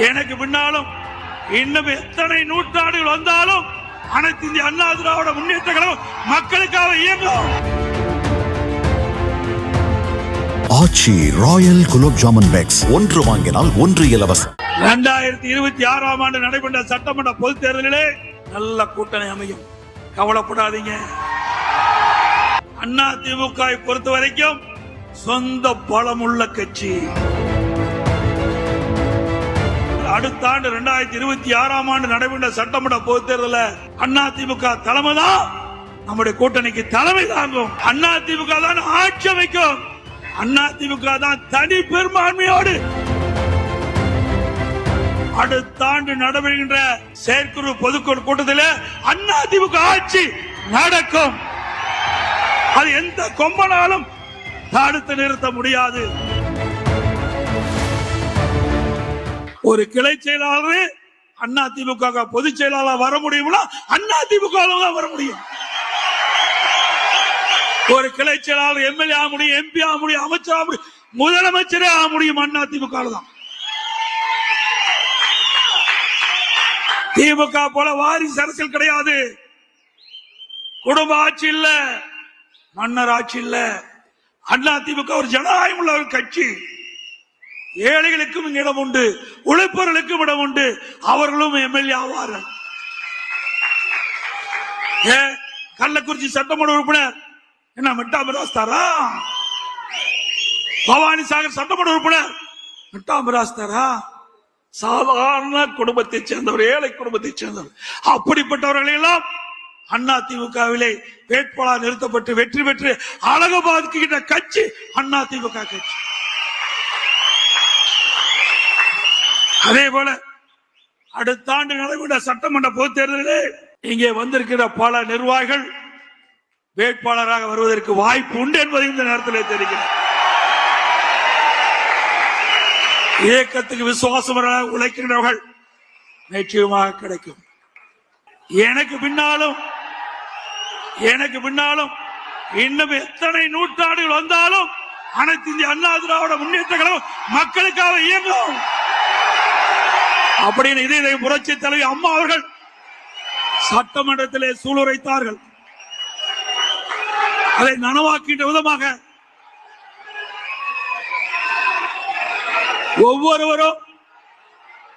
எனக்கு பின்னாலும் இன்னும் எத்தனை நூற்றாண்டுகள் வந்தாலும் அனைத்து இந்திய அண்ணா திராவிட முன்னேற்ற கழகம் மக்களுக்காக இயங்கும். ஆச்சி ராயல் குலோப் ஜாமுன் பேக்ஸ் ஒன்று வாங்கினால் ஒன்று இலவசம். 2026ஆம் ஆண்டு நடைபெற்ற சட்டமன்ற பொதுத் தேர்தலிலே நல்ல கூட்டணி அமையும், கவலைப்படாதீங்க. அண்ணா திமுக பொறுத்த வரைக்கும் சொந்த பலமுள்ள கட்சி. அடுத்த ஆண்டு 2026ஆம் ஆண்டு நடைபெற்ற சட்டமன்ற பொதுத் தேர்தலில் அண்ணா திமுக தலைமை தான் நம்முடைய கூட்டணிக்கு தலைமை தாங்கும். அண்ணா திமுக தான் ஆட்சி அமைக்கும். அண்ணா திமுக தான் தனி பெரும்பான்மையோடு அடுத்த ஆண்டு நடைபெறுகின்ற செயற்குழு பொதுக்குழு கூட்டத்தில் அண்ணா திமுக ஆட்சி நடக்கும். அது எந்த கொம்பனாலும் தடுத்து நிறுத்த முடியாது. ஒரு கிளை செயலாளர் அண்ணா திமுக பொதுச் செயலாளர் வர முடியும்னா அண்ணா திமுக தான் வர முடியும். ஒரு கிளை செயலாளர் எம்எல்ஏ ஆக முடியும், எம்பி ஆக முடியும், அமைச்சர் ஆக முடியும், முதலமைச்சரே ஆக முடியும் அண்ணா திமுக தான். திமுக போல வாரிசு அரசியல் கிடையாது. குடும்ப ஆட்சி இல்ல, மன்னர் ஆட்சி இல்ல. அண்ணா திமுக ஒரு ஜனநாயகம் உள்ள ஒரு கட்சி. ஏழைகளுக்கும் இடம் உண்டு, உழைப்பவர்களுக்கும் இடம் உண்டு. அவர்களும் எம்எல்ஏ ஆவார்கள். கள்ளக்குறிச்சி சட்டமன்ற உறுப்பினர் என்ன மிட்டாமிராஸ் தாரா? பவானி சாகர் சட்டமன்ற உறுப்பினர் மிட்டாமிராஸ் தாரா? சாதாரண குடும்பத்தை சேர்ந்தவர், ஏழை குடும்பத்தை சேர்ந்தவர். அப்படிப்பட்டவர்கள் எல்லாம் அண்ணா திமுகவிலே வேட்பாளர் நிறுத்தப்பட்டு வெற்றி பெற்று அழகபாதிக்கின்ற கட்சி அண்ணா திமுக கட்சி. அதே போல அடுத்த ஆண்டு நடைபெற்ற சட்டமன்ற பொதுத் தேர்தலிலே இங்கே வந்திருக்கிற பல நிர்வாகிகள் வேட்பாளராக வருவதற்கு வாய்ப்பு உண்டு என்பதை இந்த நேரத்தில் தெரிவிக்கிறேன். இயக்கத்துக்கு விசுவாசமாக உழைக்கின்றவர்கள் நிச்சயமாக கிடைக்கும். எனக்கு பின்னாலும் இன்னும் எத்தனை நூற்றாண்டுகள் வந்தாலும் அனைத்து இந்திய அண்ணா திராவிட முன்னேற்ற கழகம் மக்களுக்காக இயங்கும் அப்படின்னு இதே புரட்சி தலைவி அம்மா அவர்கள் சட்டமன்றத்திலே சூளுரைத்தார்கள். அதை நனவாக்கின்ற விதமாக ஒவ்வொருவரும்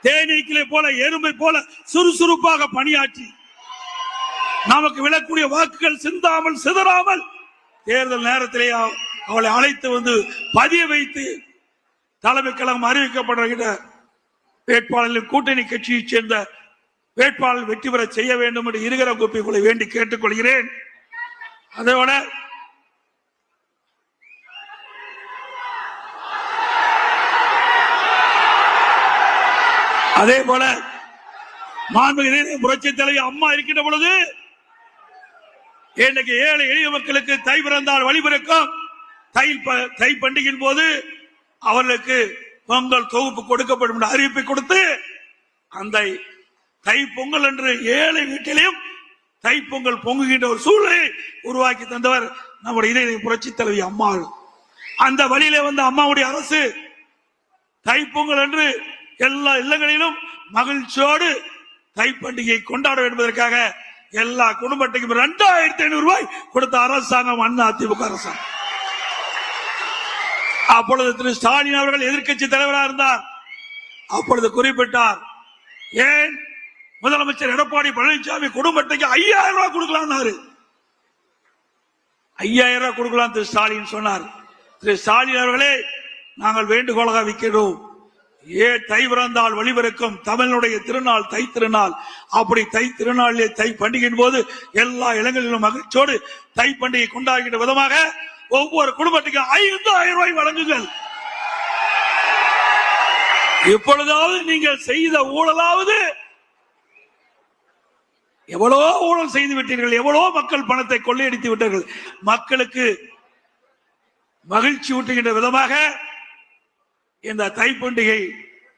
தேனீக்களை போல எறும்பை போல சுறுசுறுப்பாக பணியாற்றி நமக்கு விழக்கூடிய வாக்குகள் சிந்தாமல் சிதறாமல் தேர்தல் நேரத்திலே அவளை அழைத்து வந்து பதிய வைத்து தலைமை கழகம் அறிவிக்கப்படுகிற வேட்பாளர்களின் கூட்டணி கட்சியைச் சேர்ந்த வேட்பாளர் வெற்றி பெற செய்ய வேண்டும் என்று இருகர கூப்பிகளை வேண்டி கேட்டுக் கொள்கிறேன். அதோட அதே போல மாண்புமிகு புரட்சி தலைவி அம்மா இருக்கின்ற பொழுது இன்னைக்கு ஏழை எளிய மக்களுக்கு தை பிறந்தால் வழிபிறக்கும். தை பண்டிகையின் போது அவர்களுக்கு பொங்கல் தொகுப்பு கொடுக்கப்படும் என்று அறிவிப்பை கொடுத்து அந்த தை பொங்கல் என்று ஏழை வீட்டிலையும் தை பொங்கல் பொங்குகின்ற ஒரு சூழலை உருவாக்கி தந்தவர் நம்முடைய இதய புரட்சி தலைவி அம்மா. அந்த வழியிலே வந்த அம்மாவுடைய அரசு தை பொங்கல் என்று எல்லா இல்லங்களிலும் மகிழ்ச்சியோடு தை பண்டிகை கொண்டாட என்பதற்காக எல்லா குடும்பத்தையும் 2500 ரூபாய் கொடுத்த அரசாங்கம் அண்ணா திமுக அரசாங்கம். அப்பொழுது திரு ஸ்டாலின் அவர்கள் எதிர்க்கட்சி தலைவராக இருந்தார். அப்பொழுது குறிப்பிட்டார், ஏன் முதலமைச்சர் எடப்பாடி பழனிசாமி குடும்பத்தைக்கு 5000 ரூபாய் கொடுக்கலாம், 5000 ரூபாய் கொடுக்கலாம் திரு ஸ்டாலின் சொன்னார். திரு ஸ்டாலின் அவர்களே, நாங்கள் வேண்டுகோளாக வைக்கிறோம், தை பிறந்தால் வழிபிறக்கும் தமிழனுடைய திருநாள் தை திருநாள். அப்படி தை திருநாளிலே தை பண்டிகையின் போது எல்லா இடங்களிலும் மகிழ்ச்சியோடு தை பண்டிகை கொண்டாடுகின்ற விதமாக ஒவ்வொரு குடும்பத்துக்கும் 5000 ரூபாய் வழங்குங்கள். இப்பொழுதாவது நீங்கள் செய்த ஊழலாவது, எவ்வளவோ ஊழல் செய்து விட்டீர்கள், எவ்வளவோ மக்கள் பணத்தை கொள்ளையடித்து விட்டீர்கள். மக்களுக்கு மகிழ்ச்சி ஊட்டுகின்ற விதமாக இந்த தை பண்டிகை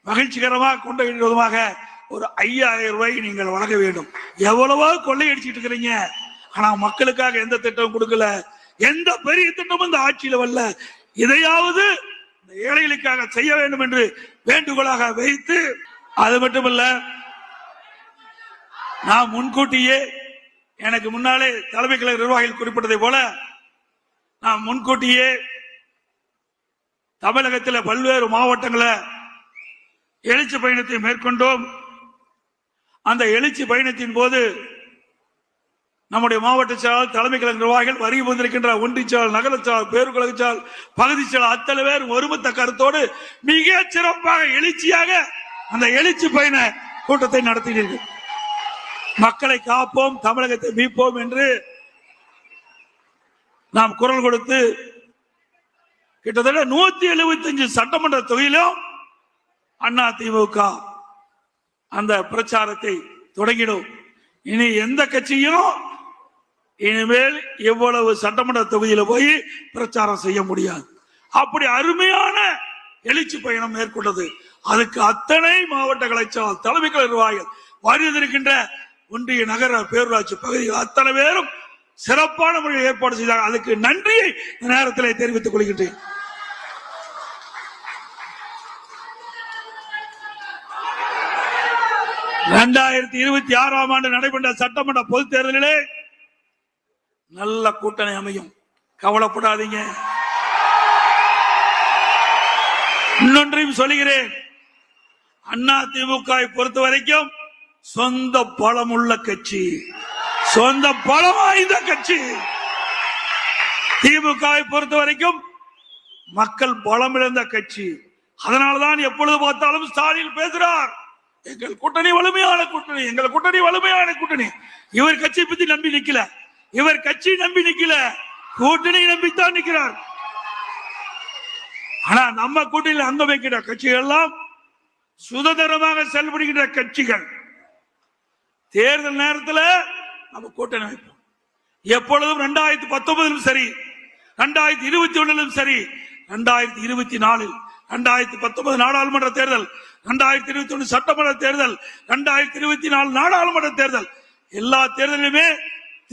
மகிழ்ச்சிகரமாக கொண்டாடுகின்ற விதமாக ஒரு 5000 ரூபாய் நீங்கள் வழங்க வேண்டும். எவ்வளவோ கொள்ளையடிச்சிட்டு இருக்கிறீங்க, ஆனா மக்களுக்காக எந்த திட்டமும் கொடுக்கல, எந்த பெரிய திட்டமும் இந்த ஆட்சியில் வரல. இதையாவது ஏழைகளுக்காக செய்ய வேண்டும் என்று வேண்டுகோளாக வைத்து அது மட்டுமல்ல, நான் முன்கூட்டியே எனக்கு முன்னாலே தலைமை கழக நிர்வாகிகள் குறிப்பிட்டதை போல நான் முன்கூட்டியே தமிழகத்தில் பல்வேறு மாவட்டங்களில் எழுச்சி பயணத்தை மேற்கொண்டோம். அந்த எழுச்சி பயணத்தின் போது நம்முடைய மாவட்ட செயலாளர், தலைமை கழக நிர்வாகிகள், வருகை வந்திருக்கின்ற ஒன்றிய செயலாளர், நகர செயலாளர், பேரூரக செயலாளர், பகுதி செயலாளர் அத்தனை பேர் ஒருமித்த கருத்தோடு மிக சிறப்பாக எழுச்சியாக அந்த எழுச்சி பயண கூட்டத்தை நடத்தினீர்கள். மக்களை காப்போம், தமிழகத்தை மீட்போம் என்று நாம் குரல் கொடுத்து கிட்டத்தட்ட 175 சட்டமன்ற தொகுதியிலும் அதிமுக அந்த பிரச்சாரத்தை தொடங்கினோம். இனி எந்த கட்சியும் இனிமேல் எவ்வளவு சட்டமன்ற தொகுதியில போய் பிரச்சாரம் செய்ய முடியாது. அப்படி அருமையான எழுச்சி பயணம் மேற்கொண்டது. அதுக்கு அத்தனை மாவட்ட கலைச்சாளர், தலைமை கழக நிர்வாகிகள், வருகின்ற ஒன்றிய நகர பேரூராட்சி பகுதிகள் அத்தனை பேரும் சிறப்பான முறையில் ஏற்பாடு செய்தார். அதுக்கு நன்றியை இந்த நேரத்தில் தெரிவித்துக் கொள்கின்றேன். ஆண்டு நடைபெற்ற சட்டமன்ற பொதுத் தேர்தலிலே நல்ல கூட்டணி அமையும், கவலைப்படாதீங்க. இன்னொன்றையும் சொல்கிறேன், அதிமுக பொறுத்த வரைக்கும் சொந்த பலம் உள்ள கட்சி, சொந்த பலம் வாய்ந்த கட்சி. திமுக பொறுத்த வரைக்கும் மக்கள் பலம் இழந்த கட்சி. அதனால்தான் எப்பொழுது பார்த்தாலும் ஸ்டாலின் பேசுறார், எங்கள் கூட்டணி வலிமையான கூட்டணி, எங்கள் கூட்டணி வலிமையான கூட்டணி. இவர் கட்சி பத்தி நம்பி நிக்கல, இவர் கட்சி நம்பி நிக்கல, கூட்டணி நம்பித்தான் நிற்கிறார். ஆனா நம்ம கூட்டணியில் அங்க வைக்கிற கட்சிகள் எல்லாம் சுதந்திரமாக செயல்படுகின்ற கட்சிகள். தேர்தல் நேரத்தில் நம்ம கூட்டணி வைப்போம். எப்பொழுதும் 2019 சரி, 2021 சரி, 2024, 2019 நாடாளுமன்ற தேர்தல், 2021 சட்டமன்ற தேர்தல், 2024 நாடாளுமன்ற தேர்தல், எல்லா தேர்தலுமே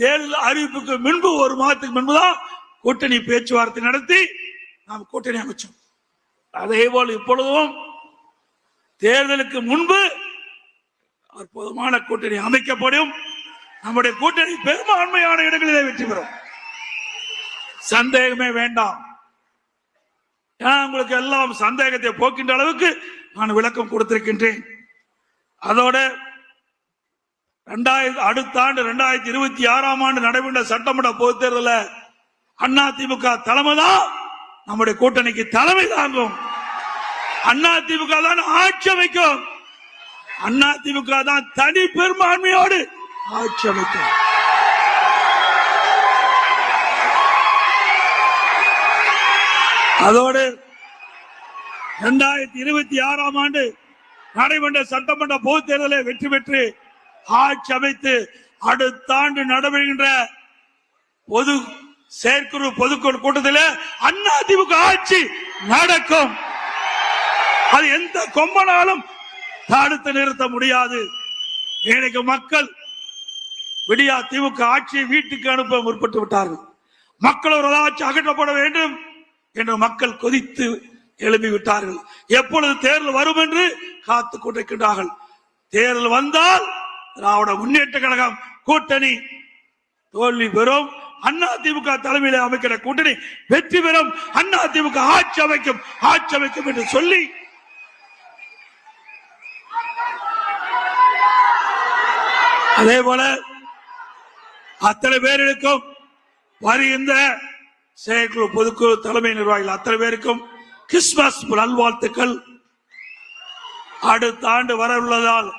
தேர்தல் அறிவிப்புக்கு முன்பு ஒரு மாதத்துக்கு முன்புதான் கூட்டணி பேச்சுவார்த்தை நடத்தி நாம் கூட்டணி அமைச்சோம். அதே போல் இப்பொழுதும் தேர்தலுக்கு முன்பு அற்புதமான கூட்டணி அமைக்கப்படும். நம்முடைய கூட்டணி பெரும்பான்மையான இடங்களிலே வெற்றி பெறும், சந்தேகமே வேண்டாம். உங்களுக்கு எல்லாம் சந்தேகத்தை போக்கின்ற அளவுக்கு நான் விளக்கம் கொடுத்திருக்கின்றேன். அதோட அடுத்த ஆண்டு 2026 ஆண்டு நடைபெற்ற சட்டமன்ற பொதுத் தேர்தலில் அதிமுக தலைமை தான் நம்முடைய கூட்டணிக்கு தலைமை தாங்கும். அதிமுக தான் ஆட்சி அமைக்கும், அதிமுக தான் தனி பெரும்பான்மையோடு ஆட்சி அமைக்கும். அதோடு 2026 ஆண்டு நடைபெற்ற சட்டமன்ற பொதுத் தேர்தலில் வெற்றி பெற்று ஆட்சி அமைத்து அடுத்த ஆண்டு நடைபெறுகின்ற பொது செயற்குழு பொதுக்குழு கூட்டத்தில் அதிமுக ஆட்சி நடக்கும். அது எந்த கொம்பனாலும் தடுத்து நிறுத்த முடியாது. இன்னைக்கு மக்கள் விடியா திமுக ஆட்சியை வீட்டுக்கு அனுப்ப முற்பட்டு விட்டார்கள். மக்கள் ஒரு ஆட்சி அகற்றப்பட வேண்டும் என்று மக்கள் கொதித்து எழுப்பிவிட்டார்கள். எப்பொழுது தேர்தல் வரும் என்று காத்துக் கொண்டிருக்கின்றார்கள். தேர்தல் வந்தால் திராவிட முன்னேற்ற கழகம் கூட்டணி தோல்வி பெறும், அதிமுக தலைமையில அமைக்கிற கூட்டணி வெற்றி பெறும், அதிமுக ஆட்சி அமைக்கும் என்று சொல்லி அதே போல அத்தனை பேருக்கும் வருகின்ற செயற்குழு பொதுக்குழு தலைமை நிர்வாகிகள் அத்தனை பேருக்கும் கிறிஸ்துமஸ் நல்வாழ்த்துக்கள். அடுத்த ஆண்டு வர உள்ளதால்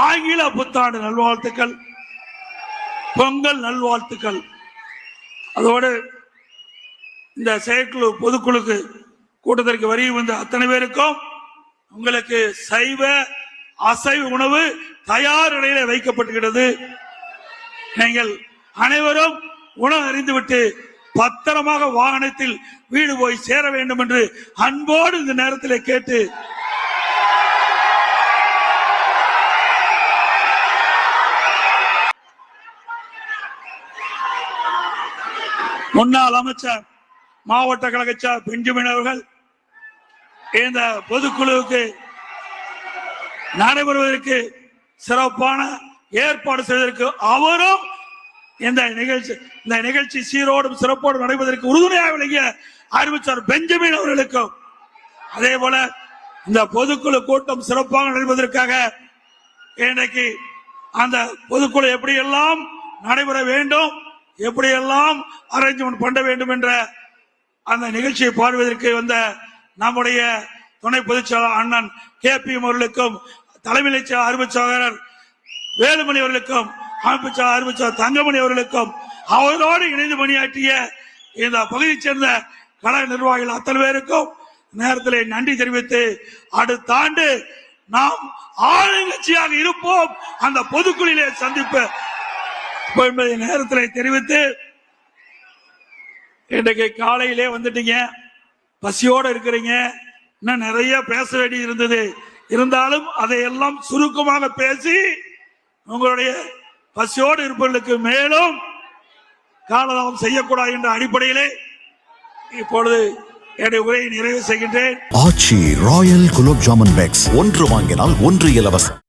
ஆங்கில புத்தாண்டு நல்வாழ்த்துக்கள், பொங்கல் நல்வாழ்த்துக்கள். அதோடு இந்த செயற்குழு பொதுக்குழுக்கு கூட்டத்திற்கு வருகை வந்த அத்தனை பேருக்கும் உங்களுக்கு சைவ அசைவ உணவு தயார் நிலையில வைக்கப்பட்டுகிறது. நீங்கள் அனைவரும் உணவு அறிந்துவிட்டு பத்திரமாக வாகனத்தில் வீடு போய் சேர வேண்டும் என்று அன்போடு இந்த நேரத்தில் கேட்டு முன்னாள் அமைச்சர் மாவட்ட கழக பெஞ்சமின் அவர்கள் இந்த பொதுக்குழுவுக்கு நடைபெறுவதற்கு சிறப்பான ஏற்பாடு செய்வதற்கு அவரும் இந்த நிகழ்ச்சி சீரோடும் சிறப்போடும் நடைபெறுவதற்கு உறுதுணையாக விளங்கிய அறிவிச்சார் பெஞ்சமின் அவர்களுக்கும், அதே போல இந்த பொதுக்குழு கூட்டம் சிறப்பாக நடைபெறுவதற்காக இன்றைக்கு அந்த பொதுக்குழு எப்படியெல்லாம் நடைபெற வேண்டும், எப்படியெல்லாம் அரேஞ்ச்மெண்ட் பண்ண வேண்டும் என்ற அந்த நிகழ்ச்சியை பார்வையிற்கு வந்த நம்முடைய துணை பொதுச்செயலாளர் அண்ணன் KPM அவர்களுக்கும், தலைமை அறிவிச்சாளர் வேலுமணி அவர்களுக்கும், அமைப்பு அறிவிச்சாளர் தங்கமணி அவர்களுக்கும், அவரோடு இணைந்து பணியாற்றிய இந்த பகுதியைச் சேர்ந்த கழக நிர்வாகிகள் அத்தனை பேருக்கும் நேரத்தில் நன்றி தெரிவித்து, அடுத்த ஆண்டு நாம் ஆளுங்கட்சியாக இருப்போம், அந்த பொதுக்குழுவிலே சந்திப்பு என்பதை நேரத்தில் தெரிவித்து, இன்றைக்கு காலையிலே வந்துட்டீங்க, பசியோடு இருக்கிறீங்க, இன்னும் நிறைய பேச வேண்டி இருந்தது, இருந்தாலும் அதையெல்லாம் சுருக்கமாக பேசி உங்களுடைய பசியோடு இருப்பவர்களுக்கு மேலும் காலதாமம் செய்யக்கூடாது என்ற அடிப்படையிலே இப்பொழுது என்னுடைய உரையை நிறைவு செய்கின்றேன். ஆச்சி ராயல் குலோப் ஜாமுன் பேக்ஸ், ஒன்று வாங்கினால் ஒன்று இலவசம்.